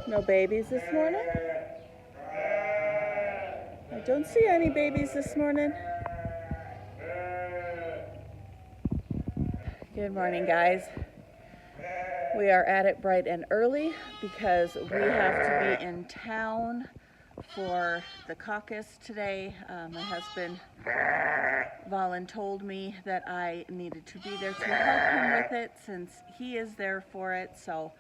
No babies this morning? I don't see any babies this morning. Good morning, guys. We are at it bright and early because we have to be in town for the caucus today. My husband, Valen, told me that I needed to be there to help him with it since he is there for it. So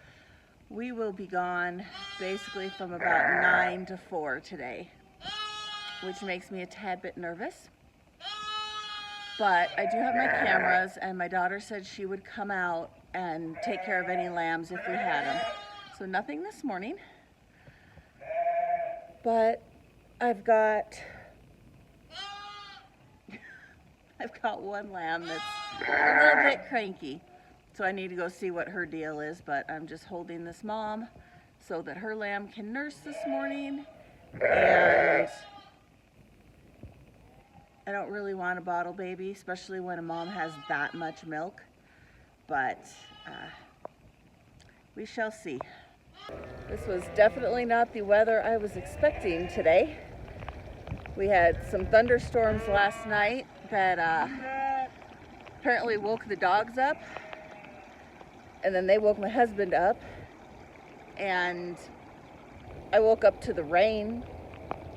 we will be gone basically from about 9 to 4 today, which makes me a tad bit nervous. But I do have my cameras, and my daughter said she would come out and take care of any lambs if we had them. So nothing this morning. But I've got one lamb that's a little bit cranky. So I need to go see what her deal is, but I'm just holding this mom so that her lamb can nurse this morning. And I don't really want a bottle baby, especially when a mom has that much milk, but we shall see. This was definitely not the weather I was expecting today. We had some thunderstorms last night that apparently woke the dogs up, and then they woke my husband up, and I woke up to the rain.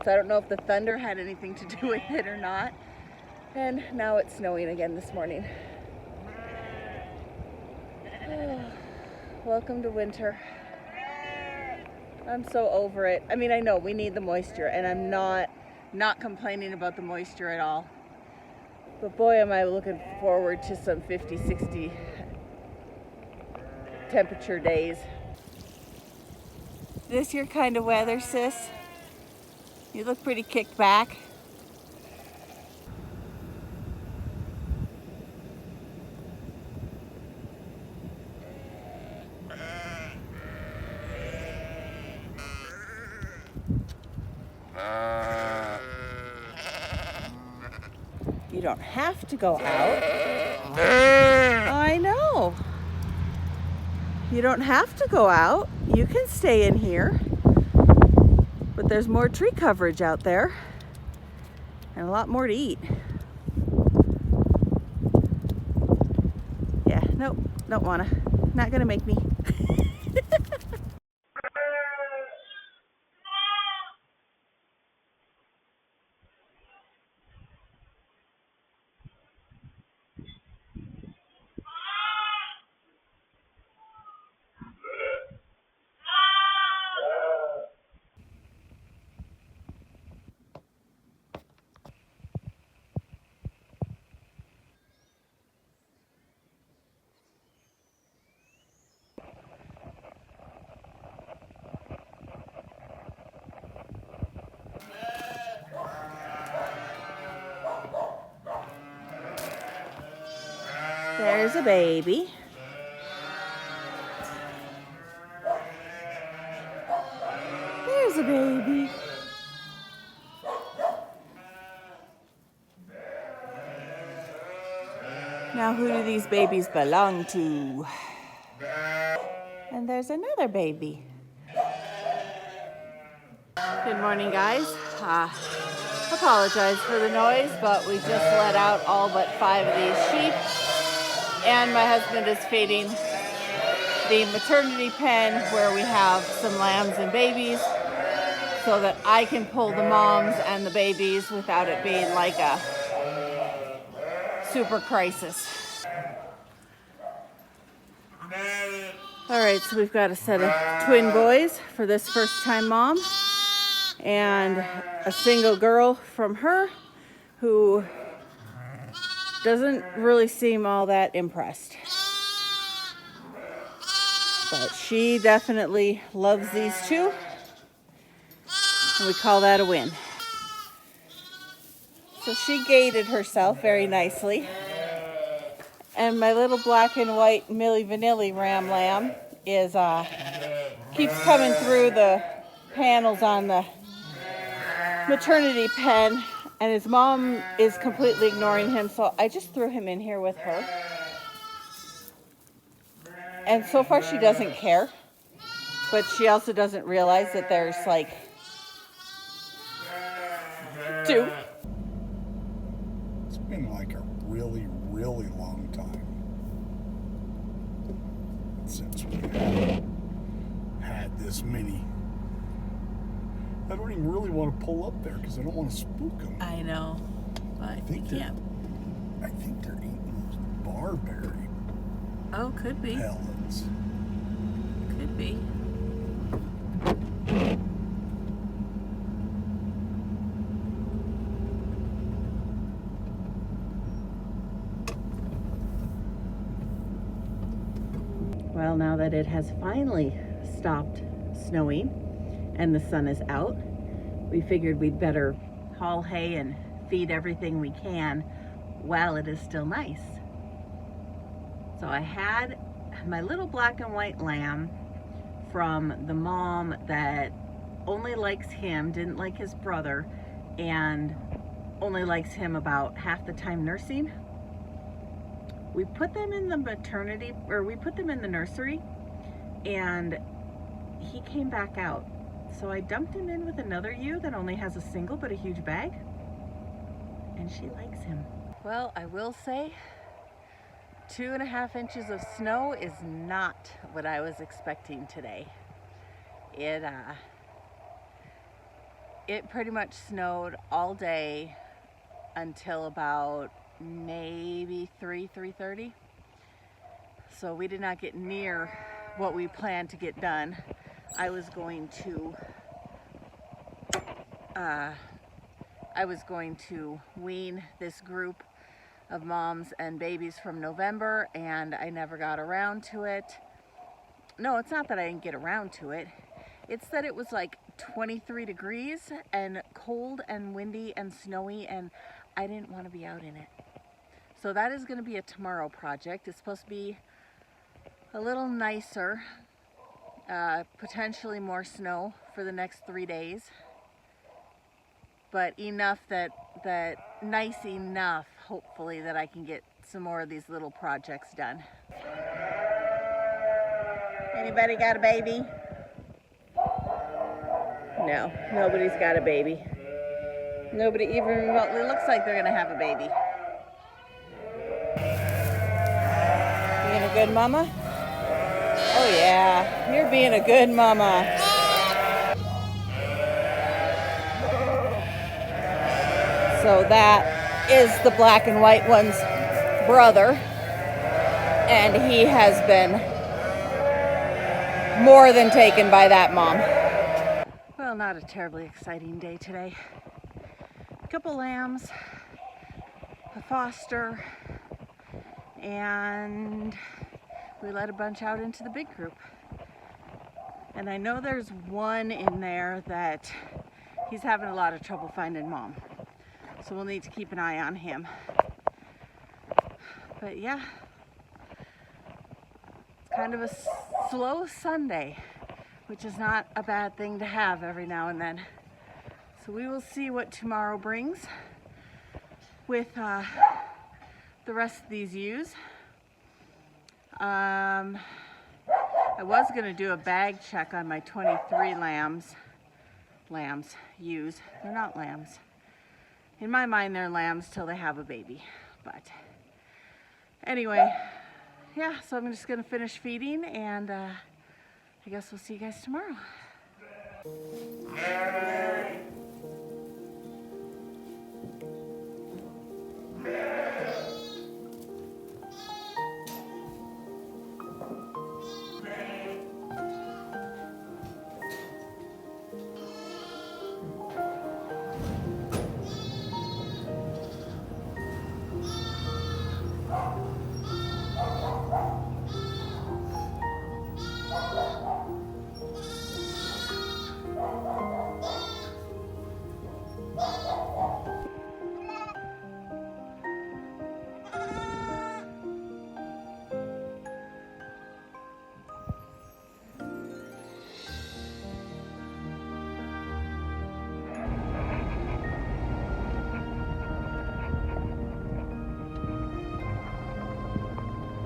So I don't know if the thunder had anything to do with it or not. And now it's snowing again this morning. Oh, welcome to winter. I'm so over it. I mean, I know we need the moisture, and I'm not complaining about the moisture at all. But boy, am I looking forward to some 50, 60 temperature days. This your kind of weather, sis? You look pretty kicked back. You don't have to go out. I know. You don't have to go out. You can stay in here. But there's more tree coverage out there and a lot more to eat. Yeah, nope, don't wanna. Not gonna make me. There's a baby. There's a baby. Now who do these babies belong to? And there's another baby. Good morning, guys. Apologize for the noise, but we just let out all but 5 of these sheep. And my husband is feeding the maternity pen where we have some lambs and babies so that I can pull the moms and the babies without it being like a super crisis. All right, so we've got a set of twin boys for this first-time mom and a single girl from her who doesn't really seem all that impressed. But she definitely loves these two, and we call that a win. So she gated herself very nicely. And my little black and white Milli Vanilli ram lamb is keeps coming through the panels on the maternity pen, and his mom is completely ignoring him, so I just threw him in here with her. And so far she doesn't care. But she also doesn't realize that there's like 2. It's been like a really, really long time since we had this many. I don't even really want to pull up there because I don't want to spook them. I know, but you can't. I think they're eating those barberry Oh, could be. pellets. Could be. Well, now that it has finally stopped snowing and the sun is out, we figured we'd better haul hay and feed everything we can while it is still nice. So I had my little black and white lamb from the mom that only likes him, didn't like his brother, and only likes him about half the time nursing. We put them in the we put them in the nursery, and he came back out. So I dumped him in with another ewe that only has a single but a huge bag, and she likes him. Well, I will say 2.5 inches of snow is not what I was expecting today. It pretty much snowed all day until about maybe 3:30. So we did not get near what we planned to get done. I was going to wean this group of moms and babies from November, and I never got around to it. No, it's not that I didn't get around to it. It's that it was like 23 degrees and cold and windy and snowy, and I didn't want to be out in it. So that is going to be a tomorrow project. It's supposed to be a little nicer, potentially more snow for the next 3 days, but enough nice enough, hopefully, that I can get some more of these little projects done. Anybody got a baby? No, nobody's got a baby. Nobody even remotely looks like they're gonna have a baby. Being a good mama? Oh yeah, you're being a good mama. So that is the black and white one's brother, and he has been more than taken by that mom. Well, not a terribly exciting day today. A couple lambs, a foster, and we let a bunch out into the big group. And I know there's one in there that he's having a lot of trouble finding mom. So we'll need to keep an eye on him. But yeah, it's kind of a slow Sunday, which is not a bad thing to have every now and then. So we will see what tomorrow brings with the rest of these ewes. I was going to do a bag check on my 23 ewes. They're not lambs. In my mind, they're lambs till they have a baby. But anyway, yeah, so I'm just going to finish feeding, and I guess we'll see you guys tomorrow.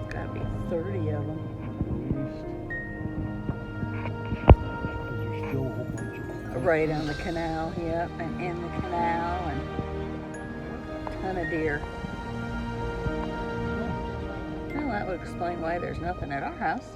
Gotta be 30 of them. Right on the canal, yep, and in the canal, and ton of deer. Well, that would explain why there's nothing at our house.